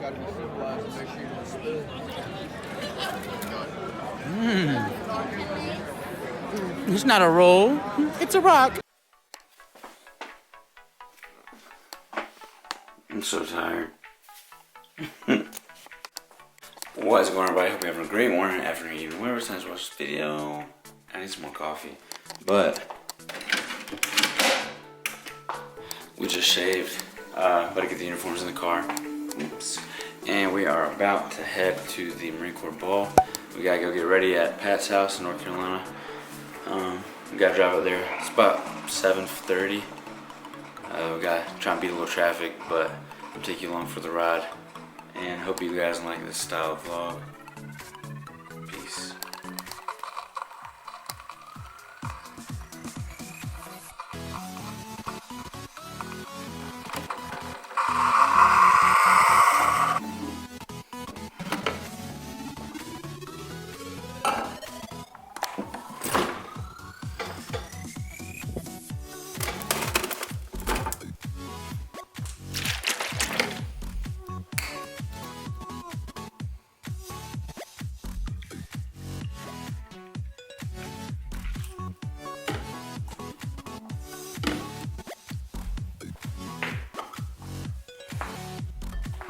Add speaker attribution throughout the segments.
Speaker 1: got to be civilized and make sure you don't spill.
Speaker 2: It's not a roll, it's a rock. I'm so tired. What is going on, everybody? Hope you're having a great morning, afternoon, evening, whatever time you watch this video. I need some more coffee, but we just shaved. About to get the uniforms in the car. Oops. And we are about to head to the Marine Corps ball. We gotta go get ready at Pat's house in North Carolina. We gotta drive up there. It's about 7:30. We gotta try and beat a little traffic, but I'll take you along for the ride. And hope you guys like this style of vlog. Peace.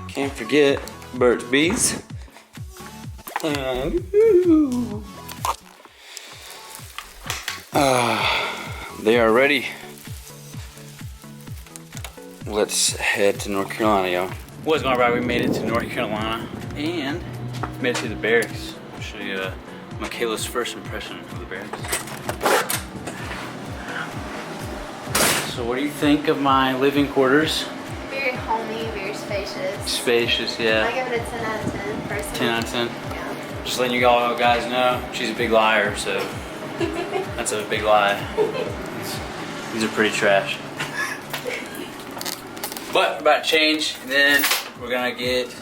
Speaker 2: Can't forget Burt's Bees. They are ready. Let's head to North Carolina, y'all. What's going on, right? We made it to North Carolina and made it to the barracks. I'll show you Michaela's first impression of the barracks. So what do you think of my living quarters?
Speaker 3: Very homey, very spacious.
Speaker 2: Spacious, yeah.
Speaker 3: I give it a 10 out of 10 personally.
Speaker 2: 10 out of 10?
Speaker 3: Yeah.
Speaker 2: Just letting you all guys know, she's a big liar, so that's a big lie. These are pretty trash. But we're about to change, and then we're gonna get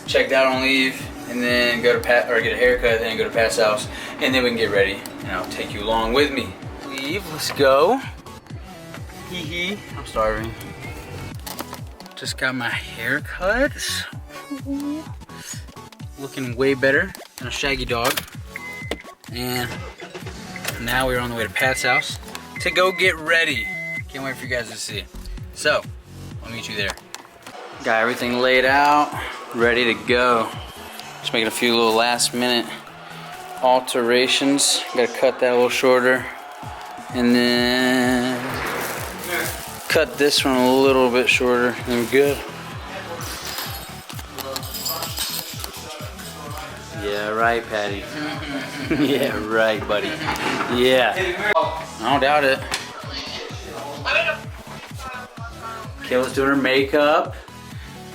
Speaker 2: checked out on leave, and then go to Pat, or get a haircut, then go to Pat's house, and then we can get ready, and I'll take you along with me. Leave, let's go. Hee hee, I'm starving. Just got my hair cut. Looking way better than a shaggy dog. And now we're on the way to Pat's house to go get ready. Can't wait for you guys to see. So, I'll meet you there. Got everything laid out, ready to go. Just making a few little last minute alterations. Gotta cut that a little shorter. And then cut this one a little bit shorter, and we're good. Yeah, right, Patty. Yeah, right, buddy. Yeah. I don't doubt it. Kayla's doing her makeup,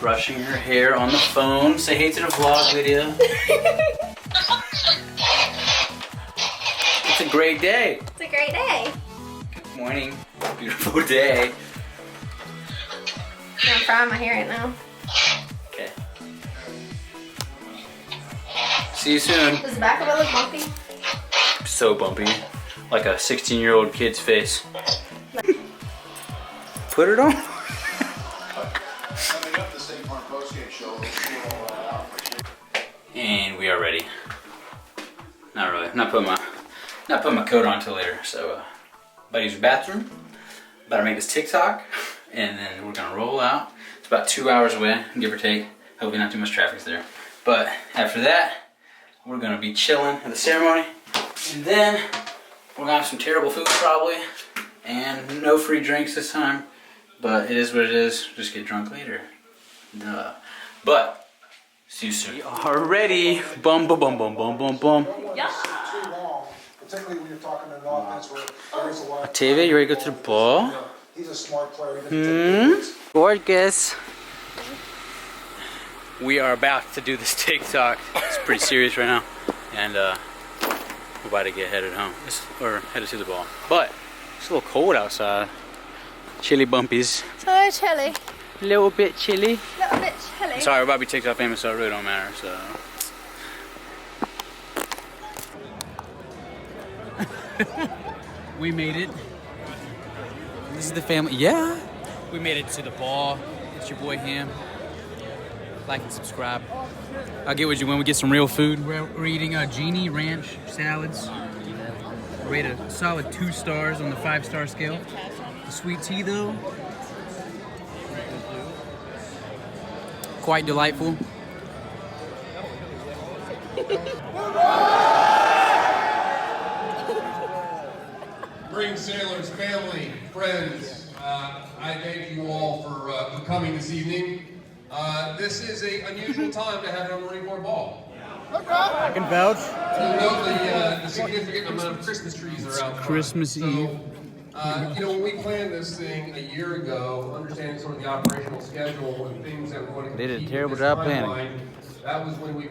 Speaker 2: brushing her hair on the phone. Say hey to the vlog, Lydia. It's a great day.
Speaker 3: It's a great day.
Speaker 2: Good morning. Beautiful day.
Speaker 3: I'm frying my hair right now.
Speaker 2: Okay. See you soon.
Speaker 3: Does the back of it look bumpy?
Speaker 2: So bumpy. Like a 16-year-old kid's face. Put it on. And we are ready. Not really. Not putting my coat on until later. So, about to use the bathroom. About to make this TikTok, and then we're gonna roll out. It's about 2 hours away, give or take. Hopefully not too much traffic there. But after that, we're gonna be chilling at the ceremony, and then we're gonna have some terrible food probably, and no free drinks this time. But it is what it is. Just get drunk later. Duh. But see you soon. We are ready. Bum bum bum bum bum bum bum.
Speaker 3: Yeah.
Speaker 4: Particularly when you're talking an offense where there is a lot of
Speaker 2: Octavia, you ready to go to the ball?
Speaker 4: he's a smart player.
Speaker 2: Gorgeous. We are about to do this TikTok. It's pretty serious right now. And we're about to get headed home. Or headed to the ball. But it's a little cold outside. Chilly bumpies.
Speaker 3: So chilly.
Speaker 2: A little bit chilly.
Speaker 3: A little bit chilly.
Speaker 2: Sorry, we're about to be TikTok famous, so it really don't matter. So. We made it. This is the family. Yeah. We made it to the ball. It's your boy Ham. like and subscribe. I'll get with you when we get some real food. We're eating Genie Ranch salads. We rate a solid 2 stars on the 5-star scale. The sweet tea though, quite delightful.
Speaker 5: Marine sailors, family, friends, I thank you all for coming this evening. This is an unusual time to have a Marine Corps ball.
Speaker 2: I can vouch.
Speaker 5: You'll note the significant amount of Christmas trees are out front.
Speaker 2: Christmas Eve.
Speaker 5: You know, when we planned this thing a year ago, understanding sort of the operational schedule and things that we're going to
Speaker 2: They did a
Speaker 5: keep
Speaker 2: terrible
Speaker 5: in this
Speaker 2: job planning.
Speaker 5: timeline, that was when we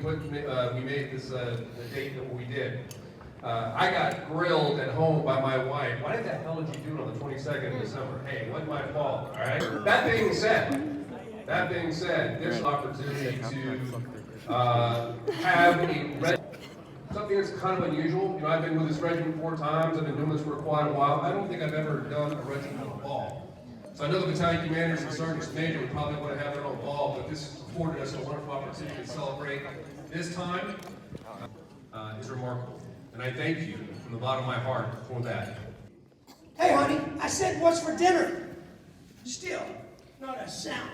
Speaker 5: made this the date that we did. I got grilled at home by my wife. Why the hell did you do it on the 22nd of December? Hey, it wasn't my fault, all right? That being said, this opportunity to have a something that's kind of unusual. You know, I've been with this regiment 4 times. I've been doing this for quite a while. I don't think I've ever done a regimental ball. So I know the battalion commanders and sergeants major would probably want to have their own ball, but this afforded us a wonderful opportunity to celebrate this time. Is remarkable. And I thank you from the bottom of my heart for that.
Speaker 6: Hey, honey, I said, what's for dinner? Still, not a sound.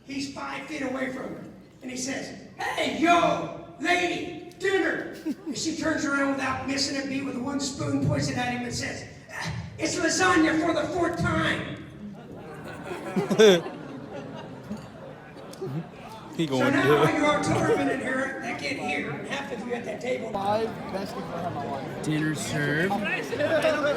Speaker 6: He's 5 feet away from her, and he says, hey, yo, lady, dinner. And she turns around without missing a beat with 1 spoon, points it at him, and says, it's lasagna for the 4th time. So now all you artillerymen in here that can't hear, half of you at that table.
Speaker 2: Dinner served.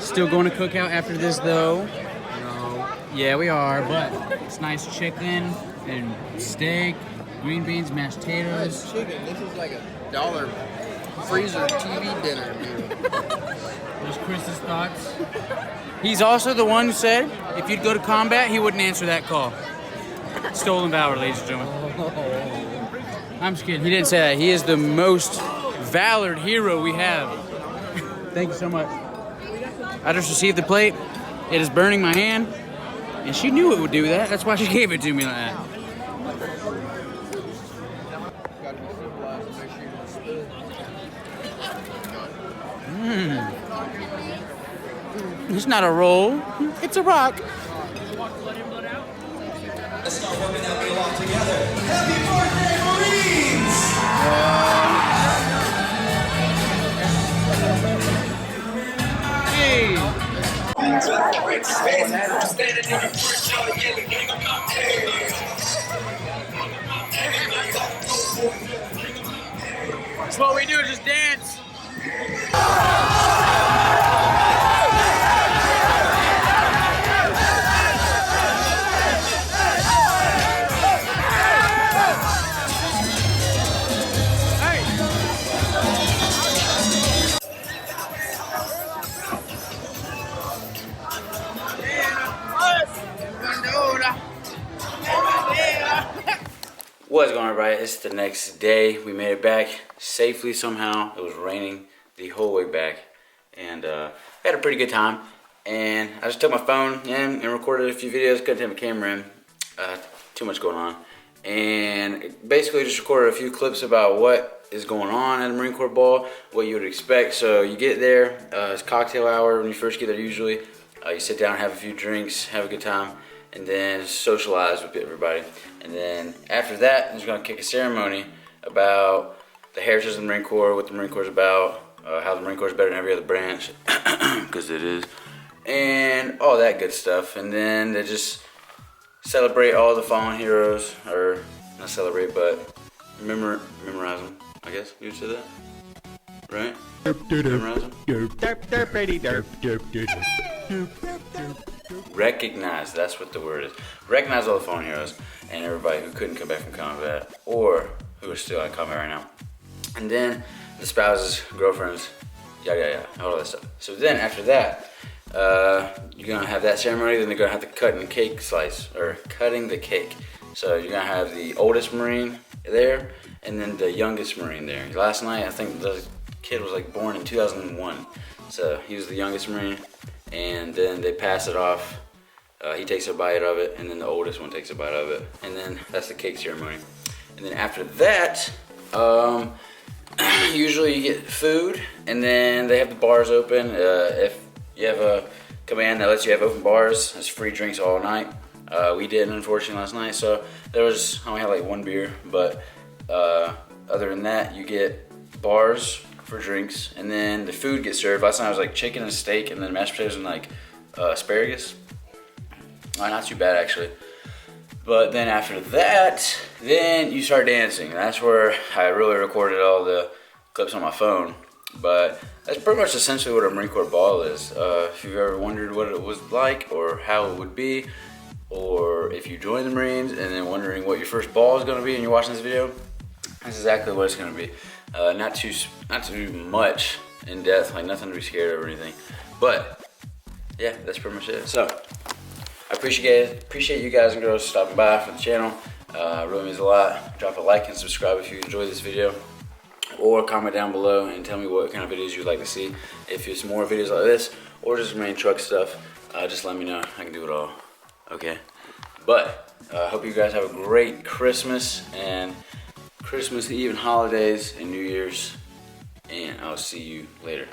Speaker 2: Still going to cookout after this though. No. Yeah, we are, but it's nice chicken and steak, green beans, mashed potatoes.
Speaker 1: Chicken. This is like $1 freezer TV dinner meal.
Speaker 2: There's Chris's thoughts. He's also the one who said if you'd go to combat, he wouldn't answer that call. Stolen valor, ladies and gentlemen. I'm just kidding. He didn't say that. He is the most valored hero we have. Thank you so much. I just received the plate. It is burning my hand. And she knew it would do that. That's why she gave it to me like that.
Speaker 1: Gotta be civilized and make sure you don't spill.
Speaker 2: It's not a roll. It's a rock.
Speaker 7: Let's start working that meal off together. Happy birthday, Marines!
Speaker 2: Hey. That's what we do, just dance. What's going on, everybody? It's the next day. We made it back safely somehow. It was raining the whole way back, and we had a pretty good time. And I just took my phone in and recorded a few videos. Couldn't take my camera in. Too much going on. And basically just recorded a few clips about what is going on at a Marine Corps ball, what you would expect. So you get there, it's cocktail hour when you first get there usually. You sit down, have a few drinks, have a good time, and then socialize with everybody. And then after that, there's going to kick a ceremony about the heritage of the Marine Corps, what the Marine Corps is about, how the Marine Corps is better than every other branch, because it is, and all that good stuff. And then they just celebrate all the fallen heroes, or not celebrate, but memorize them, I guess you would say that, right? Memorize them? Recognize, that's what the word is. Recognize all the fallen heroes and everybody who couldn't come back from combat or who are still in combat right now. And then the spouses, girlfriends, yada yada yada, all that stuff. So then after that, you're gonna have that ceremony, then they're gonna have the cutting the cake slice, or cutting the cake. So you're gonna have the oldest Marine there and then the youngest Marine there. Last night, I think the kid was like born in 2001. So he was the youngest Marine. And then they pass it off. He takes a bite of it, and then the oldest one takes a bite of it, and then that's the cake ceremony. And then after that, usually you get food, and then they have the bars open. If you have a command that lets you have open bars, there's free drinks all night. We didn't, unfortunately, last night, so I only had like 1 beer, but other than that, you get bars for drinks, and then the food gets served. Last night I was like chicken and steak, and then mashed potatoes and like asparagus. Not too bad, actually. But then after that, then you start dancing. That's where I really recorded all the clips on my phone. But that's pretty much essentially what a Marine Corps ball is. If you've ever wondered what it was like or how it would be, or if you join the Marines and then wondering what your first ball is going to be and you're watching this video, that's exactly what it's going to be. Not too much in depth, like nothing to be scared of or anything. But yeah, that's pretty much it. So I appreciate you guys and girls stopping by for the channel. It really means a lot. Drop a like and subscribe if you enjoyed this video, or comment down below and tell me what kind of videos you'd like to see. If it's more videos like this or just Marine truck stuff, just let me know. I can do it all. Okay, but I hope you guys have a great Christmas and Christmas Eve and holidays and New Year's, and I'll see you later.